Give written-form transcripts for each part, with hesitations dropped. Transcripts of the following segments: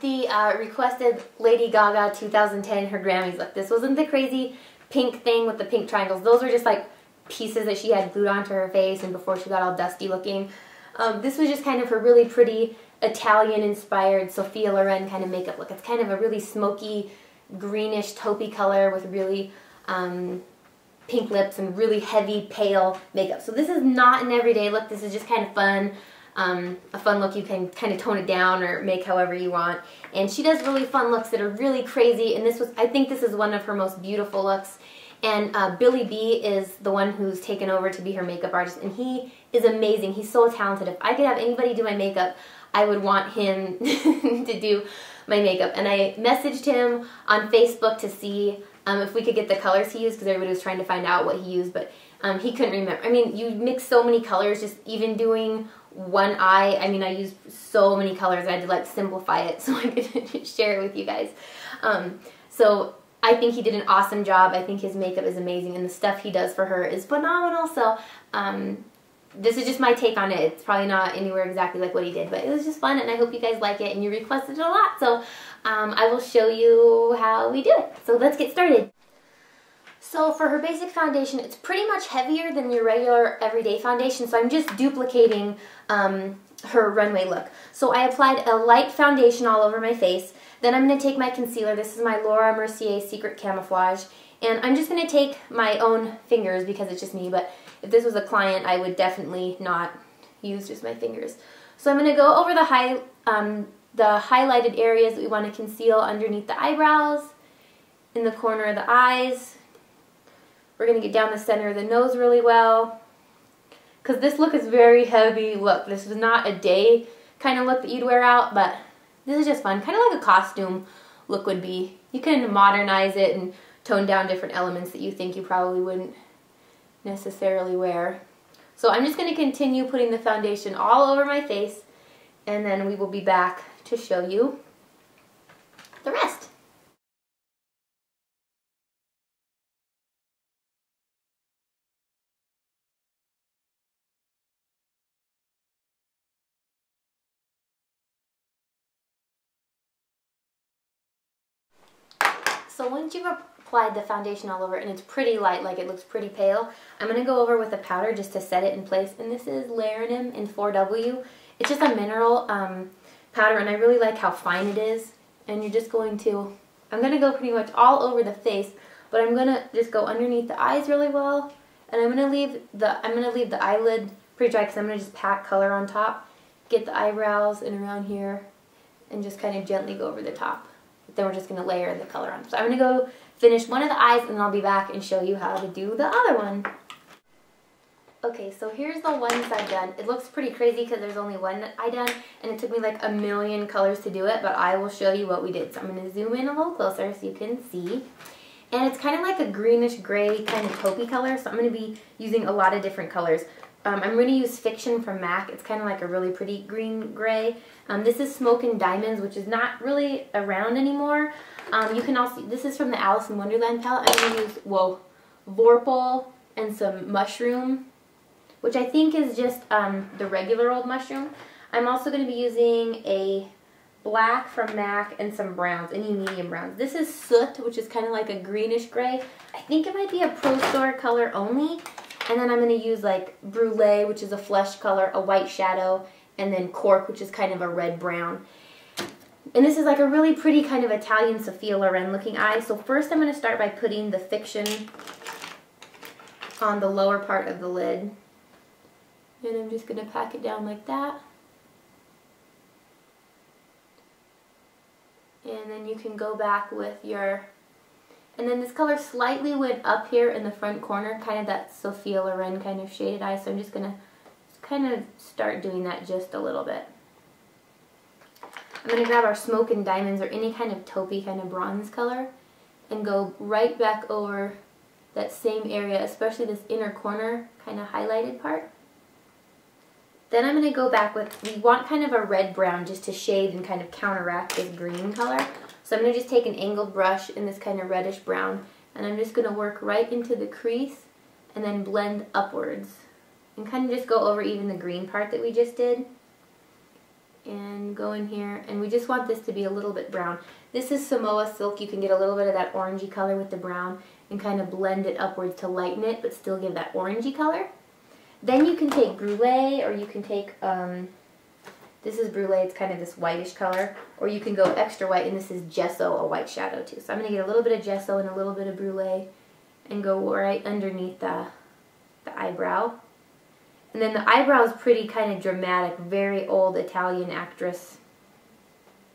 the requested Lady Gaga 2010 her Grammys look. This wasn't the crazy pink thing with the pink triangles. Those were just like pieces that she had glued onto her face and before she got all dusty looking. This was just kind of her really pretty Italian-inspired Sophia Loren kind of makeup look. It's kind of a really smoky, greenish, taupey color with really pink lips and really heavy, pale makeup. So this is not an everyday look. This is just kind of fun. A fun look. You can kind of tone it down or make however you want. And she does really fun looks that are really crazy. And I think this is one of her most beautiful looks. And Billy B is the one who's taken over to be her makeup artist. And he is amazing. He's so talented. If I could have anybody do my makeup, I would want him to do my makeup. And I messaged him on Facebook to see if we could get the colors he used, because everybody was trying to find out what he used, but he couldn't remember. I mean, you mix so many colors, just even doing one eye. I mean, I used so many colors, I had to like simplify it so I could share it with you guys. So I think he did an awesome job. I think his makeup is amazing, and the stuff he does for her is phenomenal. So this is just my take on it. It's probably not anywhere exactly like what he did, but it was just fun, and I hope you guys like it, and you requested it a lot. So I will show you how we do it. So let's get started. So for her basic foundation, it's pretty much heavier than your regular everyday foundation, so I'm just duplicating her runway look. So I applied a light foundation all over my face. Then I'm going to take my concealer. This is my Laura Mercier Secret Camouflage. And I'm just going to take my own fingers because it's just me, but if this was a client, I would definitely not use just my fingers. So I'm going to go over the highlighted areas that we want to conceal underneath the eyebrows, in the corner of the eyes. We're going to get down the center of the nose really well, because this look is very heavy look. This is not a day kind of look that you'd wear out, but this is just fun. Kind of like a costume look would be. You can modernize it and tone down different elements that you think you probably wouldn't necessarily wear. So I'm just going to continue putting the foundation all over my face, and then we will be back to show you the rest. So once you've applied the foundation all over and it's pretty light, like it looks pretty pale, I'm going to go over with a powder just to set it in place. And this is Laranum in 4W. It's just a mineral powder, and I really like how fine it is. And you're just going to, I'm going to go pretty much all over the face, but I'm going to just go underneath the eyes really well. And I'm going to leave the eyelid pretty dry because I'm going to just pack color on top. Get the eyebrows and around here and just kind of gently go over the top. Then we're just going to layer the color on. So I'm going to go finish one of the eyes, and then I'll be back and show you how to do the other one. Okay, so here's the ones I've done. It looks pretty crazy because there's only one that I done, and it took me like a million colors to do it, but I will show you what we did. So I'm going to zoom in a little closer so you can see. And it's kind of like a greenish gray kind of taupey color, so I'm going to be using a lot of different colors. I'm going to use Fiction from MAC. It's kind of like a really pretty green gray. This is Smoke and Diamonds, which is not really around anymore. You can also, this is from the Alice in Wonderland palette. I'm going to use, Vorpal and some Mushroom, which I think is just the regular old mushroom. I'm also going to be using a black from MAC and some browns, any medium browns. This is Soot, which is kind of like a greenish gray. I think it might be a Pro Store color only. And then I'm going to use like Brulee, which is a flesh color, a white shadow, and then Cork, which is kind of a red-brown. And this is like a really pretty kind of Italian Sophia Loren looking eye. So first I'm going to start by putting the Fiction on the lower part of the lid. And I'm just going to pack it down like that. And then you can go back with your... And then this color slightly went up here in the front corner, kind of that Sophia Loren kind of shaded eye. So I'm just going to kind of start doing that just a little bit. I'm going to grab our Smoke and Diamonds or any kind of taupey kind of bronze color and go right back over that same area, especially this inner corner kind of highlighted part. Then I'm going to go back with, we want kind of a red-brown just to shade and kind of counteract this green color. So I'm going to just take an angled brush in this kind of reddish brown, and I'm just going to work right into the crease and then blend upwards. And kind of just go over even the green part that we just did. and go in here, and we just want this to be a little bit brown. This is Samoa silk. You can get a little bit of that orangey color with the brown and kind of blend it upwards to lighten it, but still give that orangey color. Then you can take brulee, or you can take, this is brulee, it's kind of this whitish color, or you can go extra white, and this is gesso, a white shadow too. So I'm going to get a little bit of gesso and a little bit of brulee and go right underneath the eyebrow. And then the eyebrow is pretty kind of dramatic, very old Italian actress,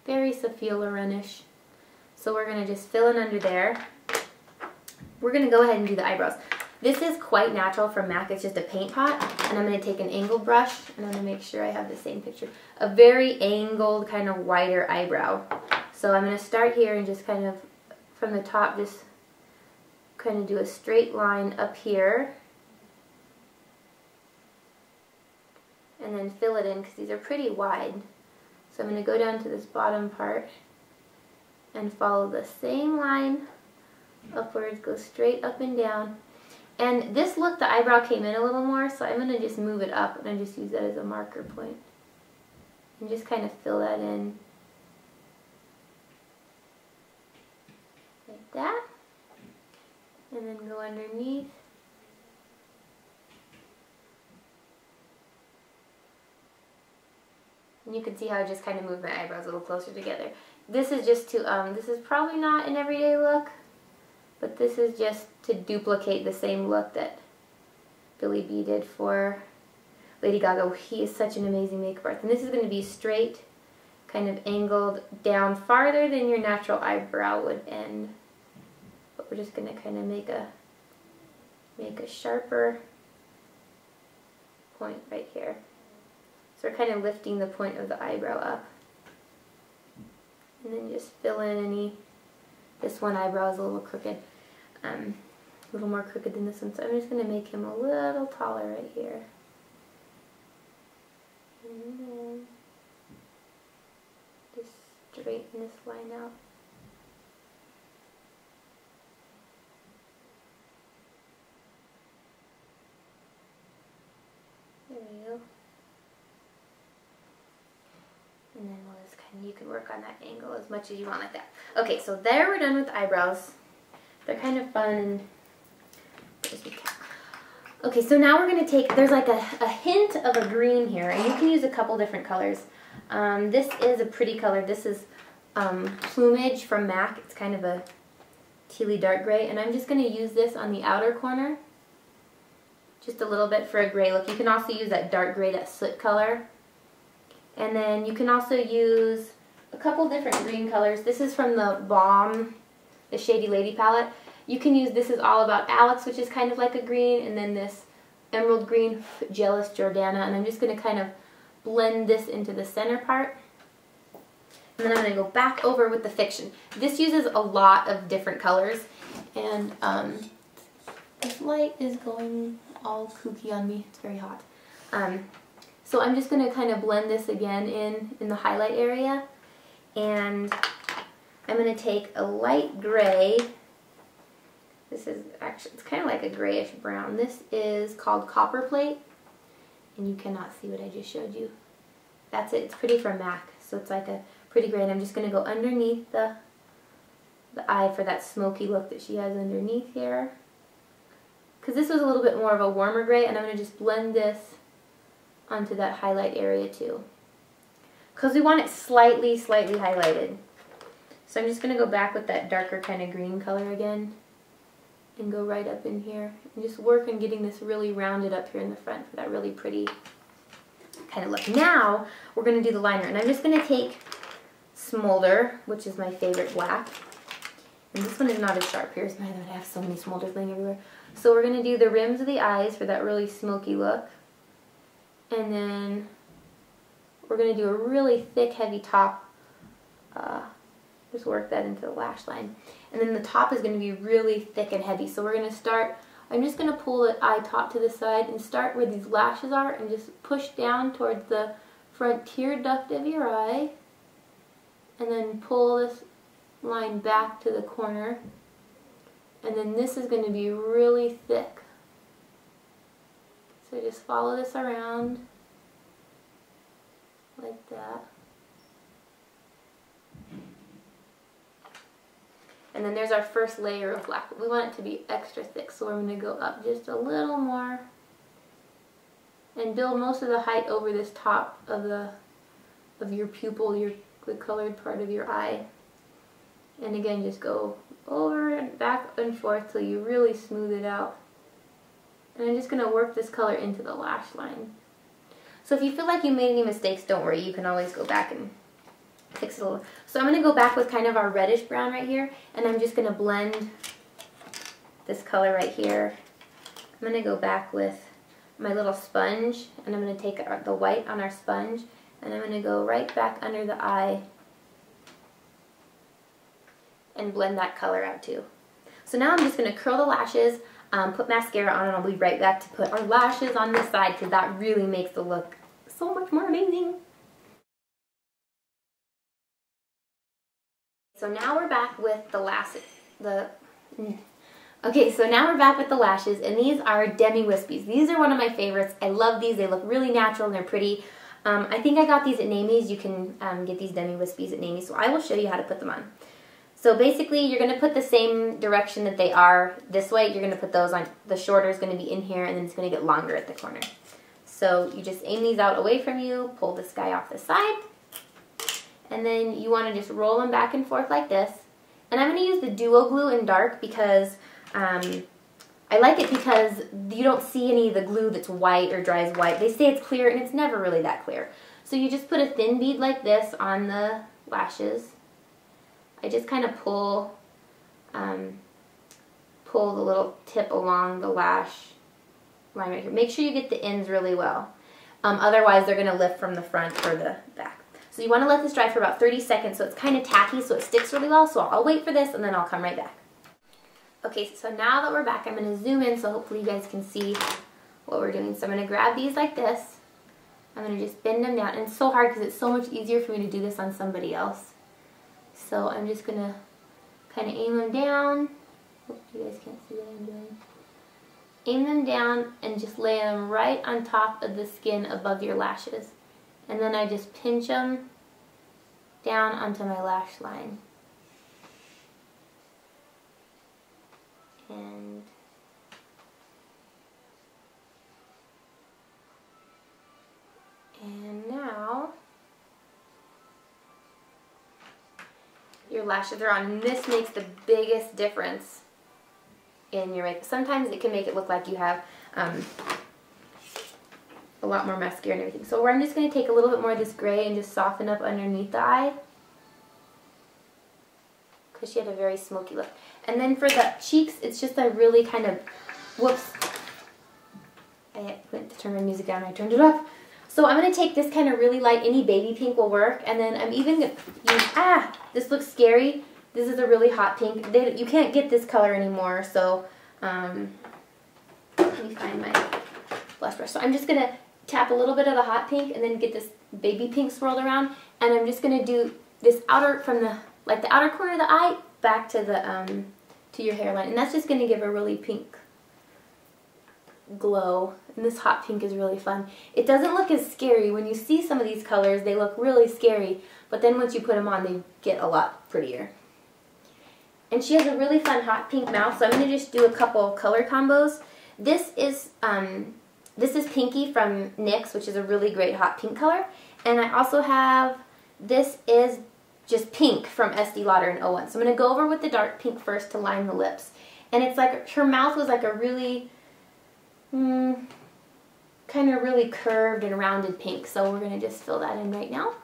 very Sophia Loren-ish. So we're going to just fill in under there. We're going to go ahead and do the eyebrows. This is quite natural from MAC. It's just a paint pot, and I'm going to take an angled brush, and I'm going to make sure I have the same picture. A very angled, kind of wider eyebrow. So I'm going to start here and just kind of, from the top, just kind of do a straight line up here. And then fill it in, because these are pretty wide. So I'm going to go down to this bottom part and follow the same line upwards, go straight up and down. And this look, the eyebrow came in a little more, so I'm going to just move it up and I just use that as a marker point. And just kind of fill that in like that. And then go underneath. And you can see how I just kind of moved my eyebrows a little closer together. This is just to, this is probably not an everyday look, but this is just to duplicate the same look that Billy B did for Lady Gaga. He is such an amazing makeup artist. And this is going to be straight, kind of angled down farther than your natural eyebrow would end. But we're just going to kind of make a sharper point right here. So we're kind of lifting the point of the eyebrow up. And then just fill in any, this one eyebrow is a little crooked. A little more crooked than this one. So I'm just going to make him a little taller right here. And then just straighten this line out. There we go. And then we'll just kind of, you can work on that angle as much as you want like that. Okay, so there we're done with the eyebrows. They're kind of fun and okay, so now we're going to take, there's like a hint of a green here, and you can use a couple different colors. This is a pretty color. This is Plumage from MAC. It's kind of a tealy dark gray, and I'm just going to use this on the outer corner, just a little bit for a gray look. You can also use that dark gray, that soot color. And then you can also use a couple different green colors. This is from the Balm, the Shady Lady palette. You can use, this is All About Alex, which is kind of like a green, and then this emerald green, Jealous Jordana. And I'm just going to kind of blend this into the center part. And then I'm going to go back over with the Fiction. This uses a lot of different colors. And this light is going all kooky on me. It's very hot. So I'm just going to kind of blend this again in the highlight area. And I'm going to take a light gray. This is actually, it's kind of like a grayish brown. This is called Copper Plate. And you cannot see what I just showed you. That's it. It's pretty from MAC. So it's like a pretty gray. And I'm just going to go underneath the eye for that smoky look that she has underneath here. Because this was a little bit more of a warmer gray. And I'm going to just blend this onto that highlight area too. Because we want it slightly highlighted. So I'm just going to go back with that darker kind of green color again. And go right up in here. And just work on getting this really rounded up here in the front for that really pretty kind of look. Now, we're going to do the liner. And I'm just going to take Smolder, which is my favorite black. And this one is not as sharp. Here's my other one. I have so many Smolders laying everywhere. So we're going to do the rims of the eyes for that really smoky look. And then we're going to do a really thick, heavy top. Just work that into the lash line. And then the top is going to be really thick and heavy. So we're going to start, I'm just going to pull the eye top to the side and start where these lashes are and just push down towards the front tear duct of your eye. And then pull this line back to the corner. And then this is going to be really thick. So just follow this around like that. And then there's our first layer of black. We want it to be extra thick, so we're going to go up just a little more and build most of the height over this top of your pupil, the colored part of your eye. And again, just go over and back and forth till you really smooth it out. And I'm just going to work this color into the lash line. So if you feel like you made any mistakes, don't worry. You can always go back and fix it a little. So I'm going to go back with kind of our reddish brown right here, and I'm just going to blend this color right here. I'm going to go back with my little sponge, and I'm going to take the white on our sponge, and I'm going to go right back under the eye and blend that color out too. So now I'm just going to curl the lashes, put mascara on, and I'll be right back to put our lashes on this side because that really makes the look so much more amazing. So now we're back with the lashes. Okay, so now we're back with the lashes, and these are demi wispies. These are one of my favorites. I love these. They look really natural and they're pretty. I think I got these at Namie's. You can get these demi wispies at Namie's, so I will show you how to put them on. So basically, you're going to put the same direction that they are this way. You're going to put those on. The shorter is going to be in here, and then it's going to get longer at the corner. So you just aim these out away from you, pull this guy off the side, and then you want to just roll them back and forth like this. And I'm going to use the Duo Glue in dark because I like it because you don't see any of the glue that's white or dries white. They say it's clear, and it's never really that clear. So you just put a thin bead like this on the lashes. I just kind of pull the little tip along the lash line right here. Make sure you get the ends really well. Otherwise, they're going to lift from the front or the back. So you want to let this dry for about 30 seconds so it's kind of tacky so it sticks really well. So I'll wait for this and then I'll come right back. Okay, so now that we're back, I'm going to zoom in so hopefully you guys can see what we're doing. So I'm going to grab these like this. I'm going to just bend them down. And it's so hard because it's so much easier for me to do this on somebody else. So I'm just going to kind of aim them down. Hope you guys can't see what I'm doing. Aim them down and just lay them right on top of the skin above your lashes. And then I just pinch them down onto my lash line. And now your lashes are on, and this makes the biggest difference in your makeup. Sometimes it can make it look like you have a lot more mascara and everything. So I'm just going to take a little bit more of this gray and just soften up underneath the eye because she had a very smoky look. And then for the cheeks, it's just a really kind of, whoops, I went to turn my music down and I turned it off. So I'm going to take this kind of really light, any baby pink will work, and then I'm even going to use, this looks scary. This is a really hot pink. You can't get this color anymore, so let me find my blush brush. So I'm just going to tap a little bit of the hot pink and then get this baby pink swirled around, and I'm just going to do this outer, from the, like the outer corner of the eye back to the, to your hairline, and that's just going to give a really pink glow. And this hot pink is really fun. It doesn't look as scary. When you see some of these colors, they look really scary, but then once you put them on, they get a lot prettier. And she has a really fun hot pink mouth, so I'm going to just do a couple color combos. This is Pinky from NYX, which is a really great hot pink color. And I also have, this is just pink from Estee Lauder in 01. So I'm going to go over with the dark pink first to line the lips. And it's like, her mouth was like a really, kind of really curved and rounded pink. So we're going to just fill that in right now.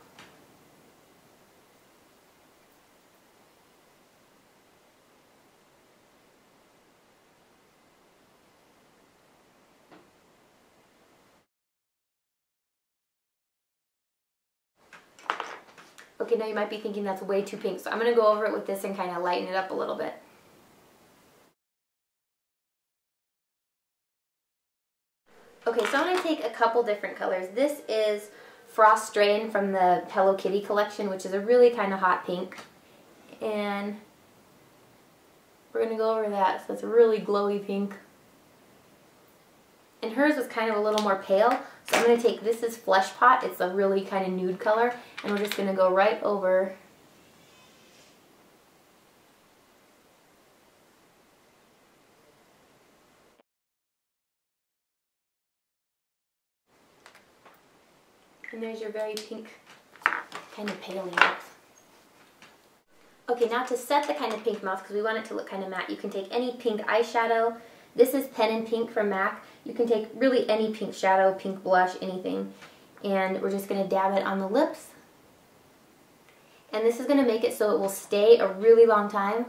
Okay, now you might be thinking that's way too pink, so I'm going to go over it with this and kind of lighten it up a little bit. Okay, so I'm going to take a couple different colors. This is Frost Strain from the Hello Kitty collection, which is a really kind of hot pink. And we're going to go over that, so it's a really glowy pink. And hers was kind of a little more pale, so I'm going to take, this is Flesh Pot. It's a really kind of nude color, and we're just going to go right over And there's your very pink, kind of pale mouth. Okay, now to set the kind of pink mouth, because we want it to look kind of matte, you can take any pink eyeshadow. This is Pen and Pink from MAC. You can take really any pink shadow, pink blush, anything. And we're just going to dab it on the lips. And this is going to make it so it will stay a really long time.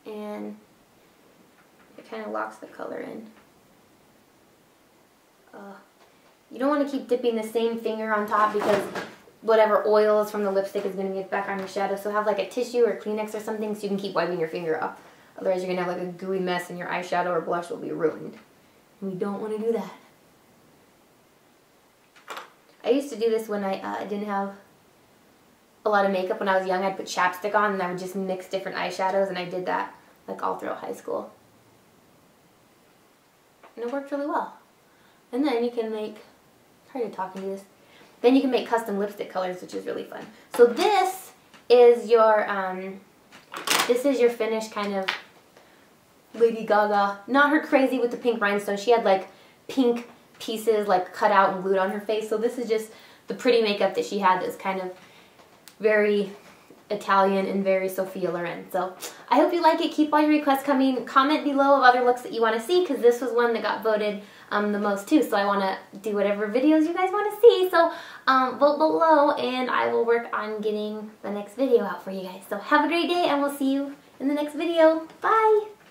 And it kind of locks the color in. You don't want to keep dipping the same finger on top because whatever oil is from the lipstick is going to get back on your shadow. So have like a tissue or Kleenex or something so you can keep wiping your finger off. Otherwise you're going to have like a gooey mess and your eyeshadow or blush will be ruined. And we don't want to do that. I used to do this when I didn't have a lot of makeup when I was young. I'd put chapstick on and I would just mix different eyeshadows, and I did that like all throughout high school. And it worked really well. And then you can make, hard to talk into this, then you can make custom lipstick colors, which is really fun. So this is your finished kind of Lady Gaga. Not her crazy with the pink rhinestone. She had like pink pieces like cut out and glued on her face. So this is just the pretty makeup that she had that's kind of very Italian and very Sophia Loren. So I hope you like it. Keep all your requests coming. Comment below of other looks that you want to see, because this was one that got voted the most too. So I want to do whatever videos you guys want to see. So vote below and I will work on getting the next video out for you guys. So have a great day and we'll see you in the next video. Bye!